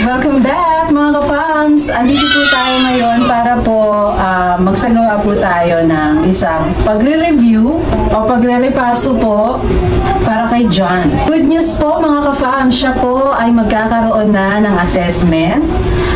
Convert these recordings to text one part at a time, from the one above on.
Welcome back mga ka-farms! Andito po tayo ngayon para po magsagawa po tayo ng isang pagre-review o pagre-repaso po para kay John. Good news po mga ka-farms, siya po ay magkakaroon na ng assessment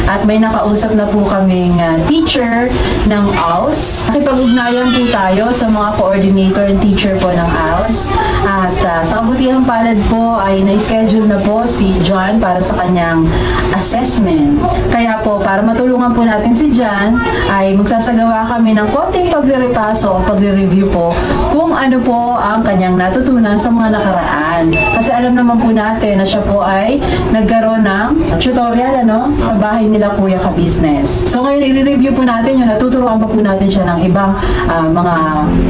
at may nakausap na po kaming teacher ng ALS. Nakipag-ugnayan po tayo sa mga coordinator and teacher po ng ALS. At sa kabutihang palad po ay na-schedule na po si John para sa kanyang assessment. Kaya po, para matulungan po natin si John, ay magsasagawa kami ng konting pagre-repaso o pagre-review po kung ano po ang kanyang natutunan sa mga nakaraan. Kasi alam naman po natin na siya po ay nagkaroon ng tutorial sa bahay nila Kuya Ka-Business. So ngayon, i-review po natin yung natuturuan pa po natin siya ng ibang mga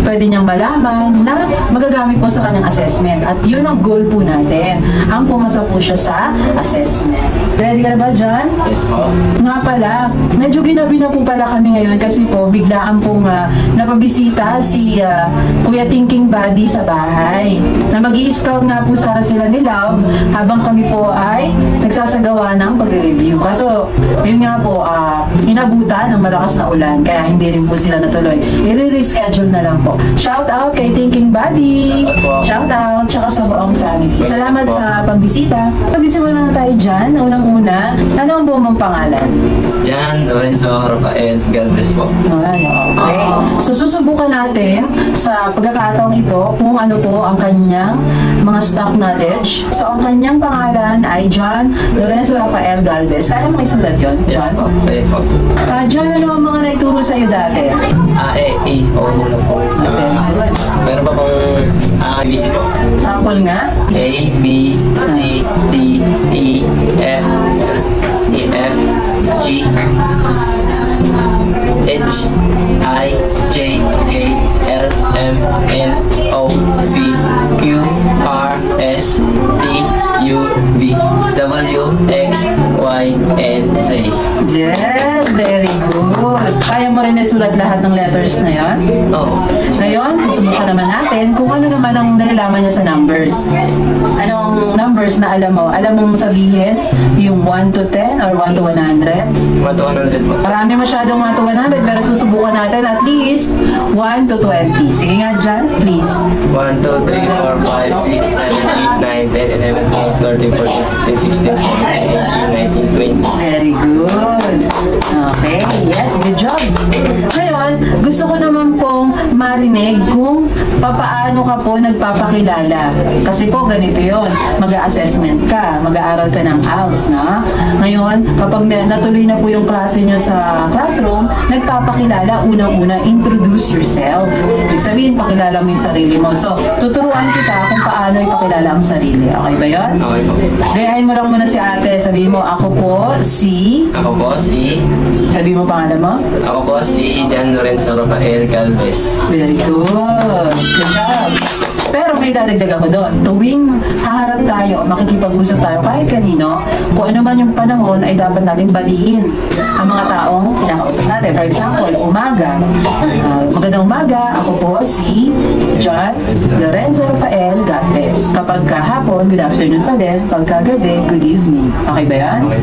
pwede niyang malaman na magagamit po sa kanyang assessment. At yun ang goal po natin, ang pumasa po siya sa assessment. Ready ka na ba, John? Yes po. Nga pala, medyo ginabi na po pala kami ngayon kasi po biglaan pong napabisita si Kuya Thinking Buddy sa bahay. Na mag-i-scout nga po sila ni Love habang kami po ay nagsasagawa ng pagre-review. Kaso, yun nga po, inabutan ng malakas na ulan kaya hindi rin po sila natuloy. I-reschedule na lang po. Shout out kay Thinking Buddy! Shout out! Tsaka sa buong family. Salamat sa pagbisita. Pag-isimula na tayo dyan, unang-una, ano ang buong mong pangalan? John Lorenzo Rafael Galvez po. Okay. So susubukan natin sa pagkakataong ito kung ano po ang kanyang mga stock knowledge. So ang kanyang pangalan ay John Lorenzo Rafael Galvez. Kaya mo isulat yun, John? Yes po. Yes po. John, ano ang mga naituro sa'yo dati? E, O, na po. Tsaka, meron pa pong ABC po. Sample nga? A, B, C, D, E, F, G, H, I, J, K, L, M, N, O, P, Q, R, S, T, U, V, W, X, Y, and Z. Yes, very good. Kaya mo rin isulat lahat ng letters na yon? Oo. Ngayon, susubukan naman natin kung ano naman ang nalalaman niya sa numbers. Anong numbers na alam mo? Alam mong sabihin yung 1 to 10 or 1 to 100? 1 to 100 po. Marami masyadong 1 to 100 pero susubukan natin at least 1 to 20. Sige nga dyan, please. 1, 2, 3, 4, 5, 6, 7, 8, 9, 10, 11, 12, 13, 14, 15, 16, 17, 18, 19, 20. Very good. Okay, yes, good job. Ngayon, gusto ko naman pong marinig kung papaano ka po nagpapakilala. Kasi po, ganito yon, mag-assessment ka, mag-aaral ka ng ALS, na? Ngayon, kapag natuloy na po yung klase nyo sa classroom, nagpapakilala, unang-una, introduce yourself. Ibig sabihin, pakilala mo yung sarili mo. So, tuturuan kita kung paano ipakilala ang sarili. Okay ba yun? Okay po. Gayahin mo lang muna si ate. Sabihin mo, ako po si... Ako po si... Sabihin mo pangalan mo? Ako po si John Lorenzo Rafael Galvez. Very good. Good job. Pero may dadagdag ako doon. Tuwing haharap tayo, makikipag-usap tayo kahit kanino, kung ano man yung panahon ay dapat natin baliin ang mga taong kinakausap natin. For example, umaga. Magandang umaga, ako po si John Lorenzo Rafael Galvez. Kapag kahapon, good afternoon pa din. Pagkagabi, good evening. Okay ba yan? Okay.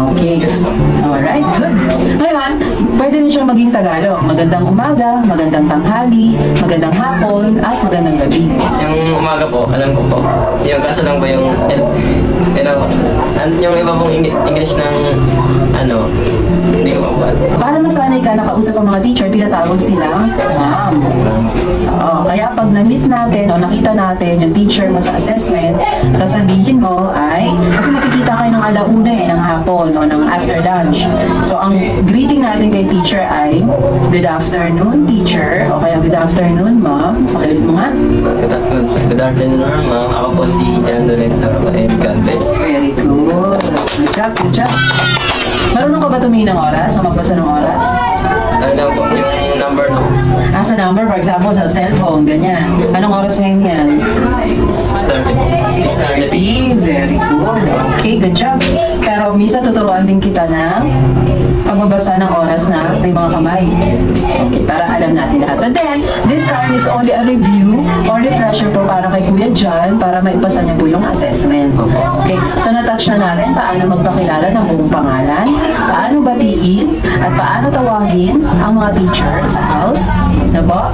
Okay. Yes, po. Alright, good. Ngayon, pwede rin siyang maging Tagalog. Magandang umaga, magandang tanghali, magandang hapon, at magandang gabi. Yung umaga po, alam ko po. Yung kaso lang po yung... yung iba pong English ng... hindi ko po. Para masanay ka, nakausap ang mga teacher, tinatawag silang ma'am. Kaya pag na-meet natin o nakita natin yung teacher mo sa assessment, sasabihin mo ay, kasi makikita kayo ng alauna ng hapon o ng after lunch. So ang greeting natin kay teacher ay, good afternoon teacher, o kaya good afternoon ma'am. Pakiulit mo nga. Good afternoon, ma'am. Ako po si John Lorenzo Rafael Galvez. Very good. Good job, good job. Marunong ka ba tumingin ng oras o magbasa ng oras? Ano po, yung number no? Sa number, for example, sa cellphone, ganyan. Anong oras ngayon yan? 6:30 po. 6:30. Very good. Okay, good job. Pero minsan tuturuan din kita ng pagbabasa ng oras na may mga kamay. Okay, para alam natin lahat. But then, this time is only a review or refresher po para kay Kuya John para maipasa niya po yung assessment. Okay, so natouch na natin paano magpakilala ng buong pangalan, paano batiin, at paano tawagin ang mga teacher sa house. Na ba?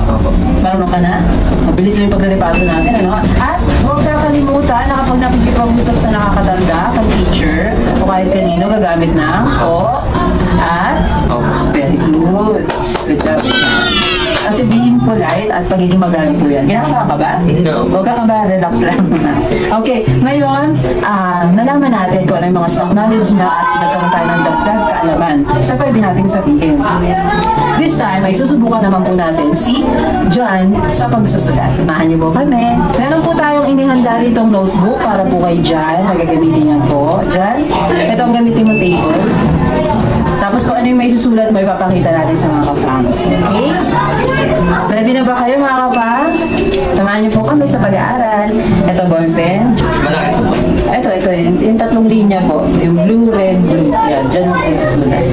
Marunong ka na? Mabilis lang yung paglilipaso natin, ano? At huwag kakalimutan na kapag nakikipag-usap sa nakakatanda, kay teacher, o kahit kanino, gagamit ng o at very good. Good job. Kasi being polite at pagiging magaling po yan. Ginagawa ka ba? No. Huwag ka ba? Relax lang. Okay, ngayon, nalaman natin kung ano yung mga stock knowledge na at nagkaroon tayo ng dagdag kaalaman sa pwede nating sabihin. This time, ay susubukan naman po natin si John sa pagsusulat. Mahan niyo po kami. Meron po tayong inihanda ritong notebook para po kay John. Nagagamitin niya po. John, ito ang gamitin mo table. Tapos kung ano yung may susulat mo, ipapakita natin sa mga ka-fams. Okay? Ready na ba kayo mga ka-fams? Samahan niyo po kami sa pag-aaral. Ito, ballpen. Malaki po. Ito, yung tatlong linya po. Yung blue, red, blue. Yan, dyan mo kayo susulat.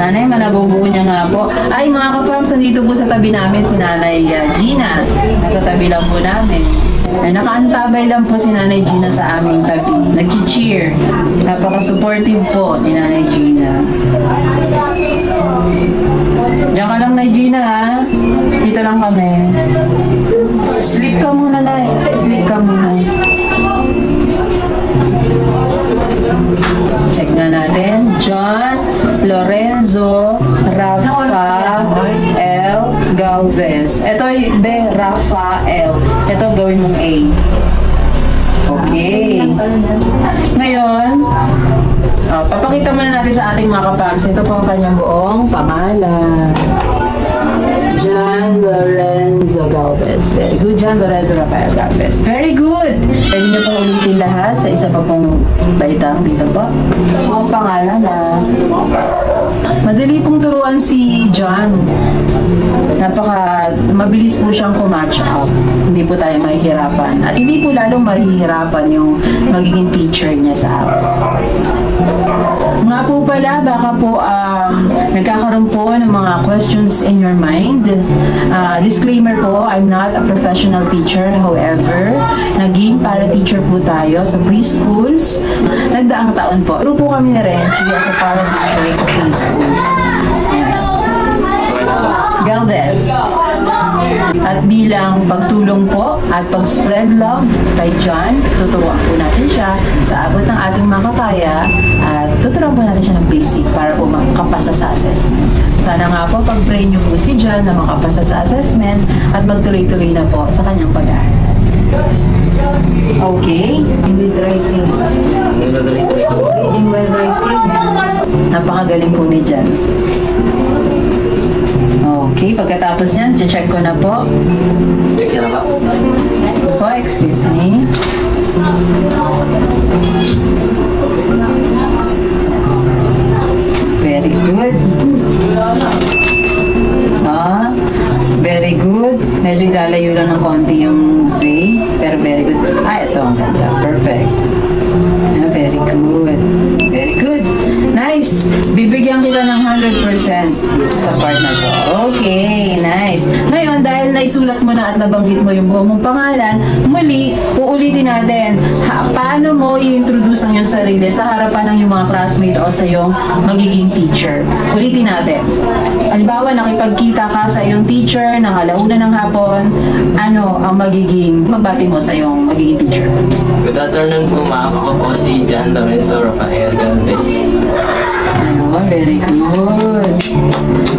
Nanay, manabubuo niya nga po. Ay, mga ka-fams, nandito po sa tabi namin si Nanay Gina. Nasa tabi lang po namin. Ay, nakaantabay lang po si Nanay Gina sa aming tabi. Nag-cheer. Napaka-supportive po ni Nanay Gina. Diyan ka lang, Nay Gina, ha? Dito lang kami. Sleep ka muna, Nay. Sleep ka muna. Check na natin. John Lorenzo Rafael Galvez. Ito yung B, Rafael. Ito gawin mong A. Okay. Ngayon, papakita muna natin sa ating mga kapams. Ito po ang kanyang buong pangalan. John Lorenzo Galvez. Very good, John Lorenzo Rafael Galvez. Very good! Pwede niyo pong ulitin lahat sa isa pa pong baitang dito po. Ang pangalan na madali pong turuan si John. Mabilis po siyang kumatch up. Hindi po tayo mahihirapan. At hindi po lalong mahihirapan yung magiging teacher niya sa house. Nga po pala, baka po nagkakaroon po ng mga questions in your mind. Disclaimer po, I'm not a professional teacher. However, naging para-teacher po tayo sa preschools. Nagdaang taon po. Turo po kami ni Renchi as a para-teacher sa preschools. Galvez. At bilang pagtulong po at pag-spread love kay John, tuturuan po natin siya sa abot ng ating makakaya at tuturuan po natin siya ng basic para po makapasa sa assessment. Sana nga po pag-pray niyo po si John na makapasa sa assessment at magtuloy-tuloy na po sa kanyang pag-aaral. Okay? With writing. Reading while writing. Napakagaling po ni John. Okay, pagkatapos niyan, check ko na po. Check na ba? Po, excuse me. Very good. Very good. Medyo ilalayo lang ng konti yung Z, pero very good. Ito ang ganda. Perfect. Very good. Very good. Nice. Bibigyan kita ng 100% sa part na to. Okay, nice. Ngayon, dahil naisulat mo na at nabanggit mo yung buong mong pangalan, muli, uulitin natin. Paano mo i-introduce ang iyong sarili sa harapan ng iyong mga classmate o sa iyong magiging teacher? Ulitin natin. Halimbawa, nakipagkita ka sa iyong teacher ng alauna ng hapon, ano ang magiging magbati mo sa iyong magiging teacher? Good afternoon po, ma'am. Ako po si John Lorenzo Rafael Galvez. Very good.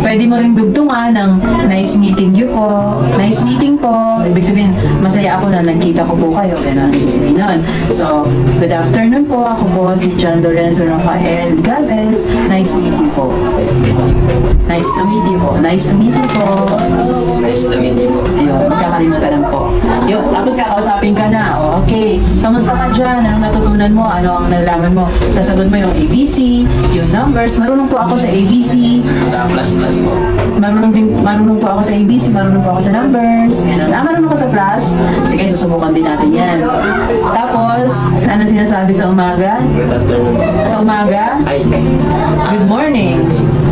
Pwede mo rin dugtungan ng nice meeting you po. Nice meeting po. Ibig sabihin, masaya ako na nagkita ko po kayo. Ganun ang ibig sabihin nun. So, good afternoon po. Ako po si John Lorenzo Rafael Galvez. Nice meeting po. Nice to meet you. Nice to meet you po. Nice to meet you po. Nice to meet you po. Ayun, magkakalimutan lang po. Yun, tapos kakausapin ka na. Okay, kamusta ka dyan? Anong natutunan mo? Ano ang nalaman mo? Sasagot mo yung ABC, yung numbers. marunong po ako sa ABC, Sa plus po. marunong po ako sa ABC, marunong po ako sa numbers, gano'n. Marunong ko sa plus, sige, susubukan din natin yan. Tapos, ano sinasabi sa umaga? Good afternoon po. Sa umaga, Ay. good morning.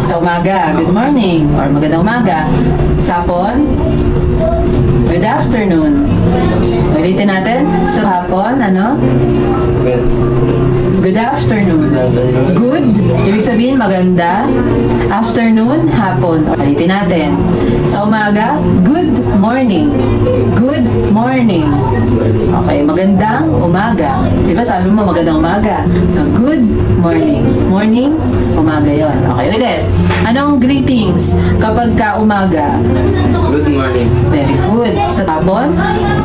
Sa umaga, good morning, or magandang umaga. Sa hapon, good afternoon. Ulitin natin. Sa hapon, ano? Good. Good afternoon. Good afternoon. Good, ibig sabihin maganda. Afternoon, hapon. Ulitin natin. Sa umaga, good morning. Good morning. Okay, magandang umaga. Diba sabi mo magandang umaga? So, good morning. Morning, umaga yon. Okay, ulit. Anong greetings kapag ka umaga? Good morning. Very good. Sa hapon,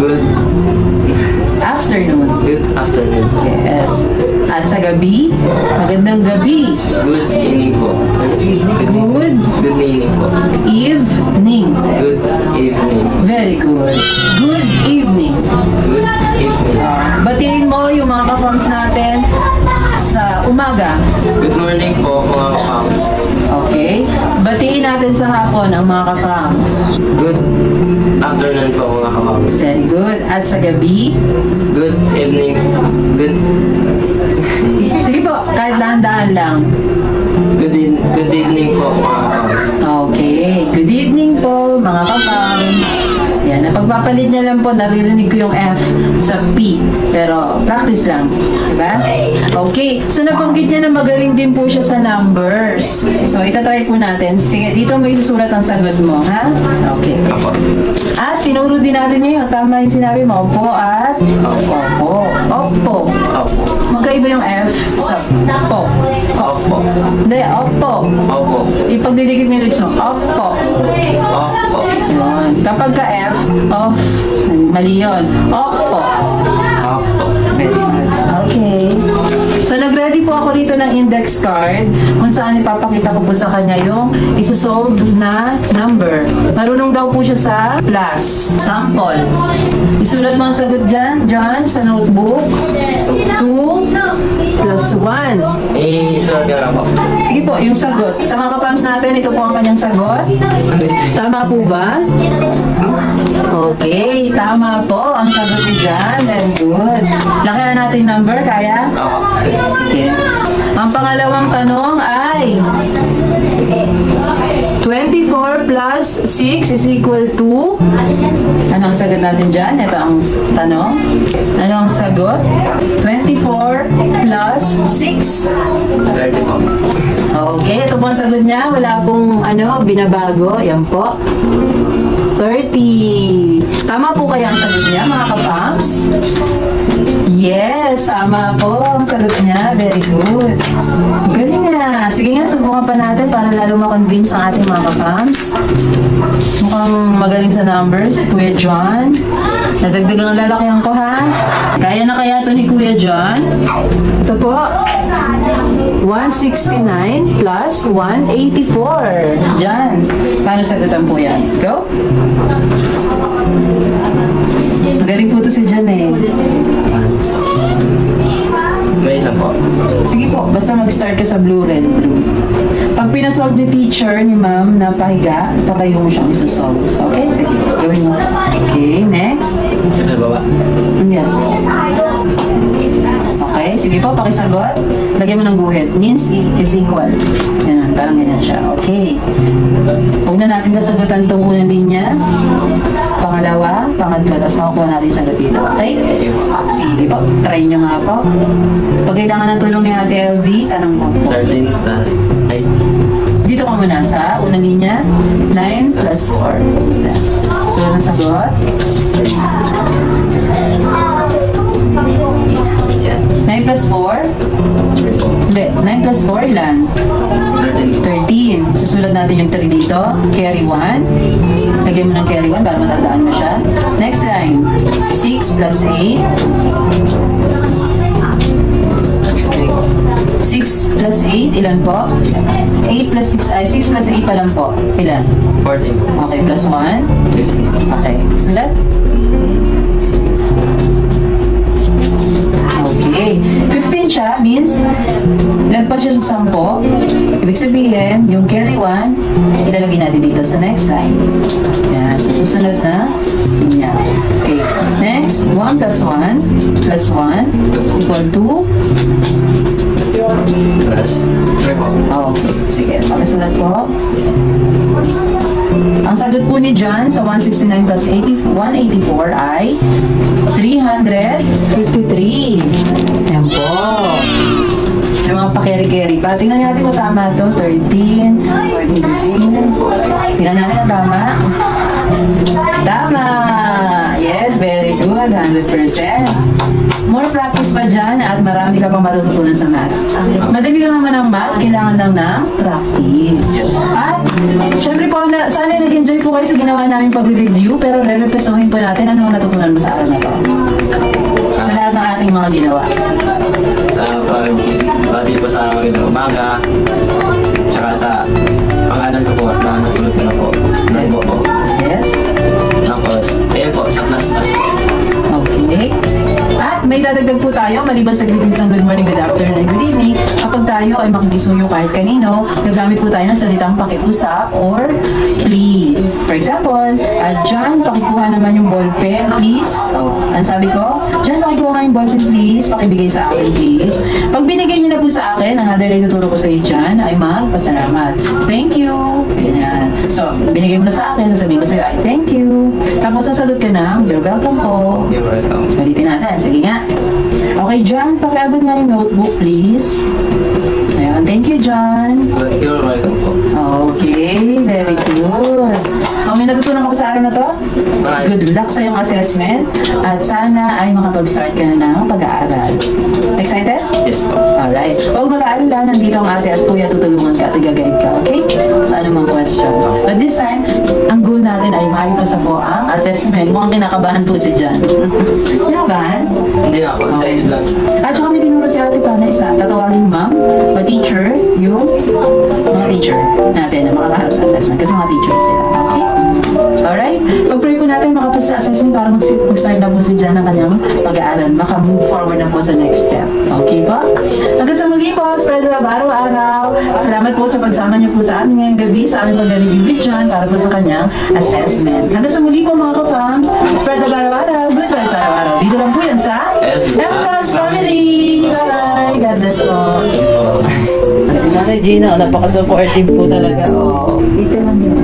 Good. afternoon. Good afternoon. Yes. At sa gabi, magandang gabi. Good evening po. Good Good evening po. evening. Good evening. Very good. Good evening. Good evening. Batiin mo yung mga ka-farms natin sa umaga. Good morning po mga ka-farms. Okay? Batiin natin sa hapon ang mga ka-farms. Good afternoon po mga ka-farms. Very good. At sa gabi, Good evening. Good sige po, kahit dahan-dahan lang. good evening po mga ka-farms. Okay. Good evening po, mga ka-farms. Yan, napagpapalit niya lang po, naririnig ko yung F sa P. Pero, practice lang. Diba? Okay. So, nabanggit niya na magaling din po siya sa numbers. So, itatry po natin. Sige, dito mo isusulat ang sagot mo, ha? Okay. Apo. At, tinuro din natin ngayon. Tama yung sinabi mo. Opo at opo. Opo. Opo. Magkaiba yung F sa po. Opo. Hindi, opo. Opo. Ipagdidikit mo yung lips mo. Opo. Opo. Yun. Kapag ka F, off. Mali yun. Opo. Opo. Very good. Okay. So, nag-ready po ako rito ng index card kung saan ipapakita ko po sa kanya yung isosolve na number. Marunong daw po siya sa plus. Sample. Isulat mo ang sagot dyan, John, sa notebook. 2 plus 1. Isulat ka na po. Sige po, yung sagot. Sa mga kapams natin, ito po ang kanyang sagot. Tama po ba? Okay, tama po ang sagot ni John. Very good. Lakihan natin number, kaya? Opo. Sige. Ang pangalawang tanong ay 24 plus 6 is equal to, ano ang sagot natin dyan? Ito ang tanong. Ano ang sagot? 24 plus 6. 30 po. Okay, ito po ang sagot niya. Wala pong binabago. Yan po. 30. Tama po kaya ang sagot niya, mga kapams? Yes, tama po ang sagot niya. Very good. Galing nga. Sige nga, subukan pa natin para lalo ma-convince ang ating mga kapams. Mukhang magaling sa numbers. Kuya John. Nadagdagang lalakihan ko, ha? Kaya na kaya ito ni Kuya John? Ito po. 169 plus 184. Diyan. Paano sagutan po yan? Go. Magaling po ito si Jan eh. Wait lang po. Sige po, basta mag-start ka sa blue, red, blue. Pag pinasolve ni teacher, ni ma'am, na pahiga, patayo mo siyang isasolve. Okay? Sige, gawin mo. Okay, next. Sa baba. Yes po. Okay, sige po, pakisagot. Lagyan mo ng guhit. Means is equal. Yan, parang ganyan siya. Okay. Huwag na natin sasagutan itong unang linya. Pangalawa, pangatlo, tapos makukuha natin yung sagot dito. Okay? Sige po. Sige po, try nyo nga po. Pag kailangan ng tulong ni Ate LV, tanong mo po. 13 plus... Ay. Dito ka muna sa unang linya. 9 plus 4. So, ang sagot? Yan. 9 plus 4? Hindi, 9 plus 4 ilan? 13. 13. Susulat natin yung 3 dito. Carry 1. Lagyan mo ng carry 1 para matandaan mo siya. Next line. 6 plus 8. 6 plus 8, ilan po? 8 plus 6, ay 6 plus 8 pa lang po. Ilan? 14. Okay, plus 1. 15. Okay, sulat. Okay. 15 siya means, nagpa siya sa 10, ibig sabihin, yung carry 1, ilalagay natin dito sa next line. Yan, sa susunod na yan. Okay, next, 1 plus 1 plus 1 equal to Plus 3 po. okay, sige, pakisulat po. Ang sagot po ni John sa 169 plus 184 ay 353. Yan po. Yung mga pakeri-keri pa. Tingnan natin kung tama ito. 13, 14, 15. Tingnan natin kung tama. Tama! Yes, very good. 100%. More practice pa dyan at marami ka pang matututunan sa math. Madali lang naman ang math, kailangan lang ng practice. Yes. At, syempre po, sana nag-enjoy po kayo sa ginawa namin pag-review, pero repesohin po natin ano ang natutunan mo sa akin na to. Sa lahat ng ating mga ginawa. Sa pag-bati po sa magandang umaga, tsaka sa pangalan ko po na nasulot ko na po. Nagbo po. Yes. Tapos, po, sa plus po. Okay. At may dadagdag po tayo, maliban sa greetings ng good morning, good afternoon, and good evening, kapag tayo ay makikisuyo kahit kanino, gagamit po tayo ng salitang pakiusap or please. For example, John, pakikuha naman yung ballpen, please. Ang sabi ko, John, pakikuha nga yung ballpen, please. Pakibigay sa akin, please. Pag binigay niyo na po sa akin, another day tuturo ko sa iyo dyan ay magpasalamat. Thank you. Ganyan. So, binigay mo na sa akin, sabihin ko sa iyo, ay thank you. Tapos sasagot ka na, you're welcome po. You're welcome. Balitin natin. Sige nga. Okay, John, pakiabot nga yung notebook, please. Ayan. Thank you, John. You're welcome po. Okay, very good. May natutunan ka pa sa araw na to? Marami. Good luck sa iyong assessment at sana ay makapag-start ka na ng pag-aaral. Excited? Yes po. Alright. Huwag mag-aalala, nandito ang ate at kuya, tutulungan ka at i-guide ka, okay? Sa anumang questions. But this time, ang goal natin ay maipasa po ang assessment. Mukhang kinakabahan po si John. Kinakabahan? Hindi na ako. Excited lang. At saka may tinuro si ate pa na isa. Tatawagin ma'am, ma-teacher, yung mga teacher natin na makakaharap sa assessment. Kasi mga teachers sila. Okay? Alright? Pag-pray po natin makapasa sa assessment para mag-start na po si John ng kanyang pag-aaral. Maka-move forward na po sa next step. Okay po? Hanggang sa muli po, spread love araw-araw. Salamat po sa pagsama niyo po sa amin ngayong gabi sa aming pag-review with John para po sa kanyang assessment. Hanggang sa muli po mga ka-fams, spread love araw-araw. Good vibes araw-araw. Dito lang po yan sa Everyone's Family. Bye! God bless po. Nanay Gina, napaka-supportive po talaga. Oh, dito lang yun.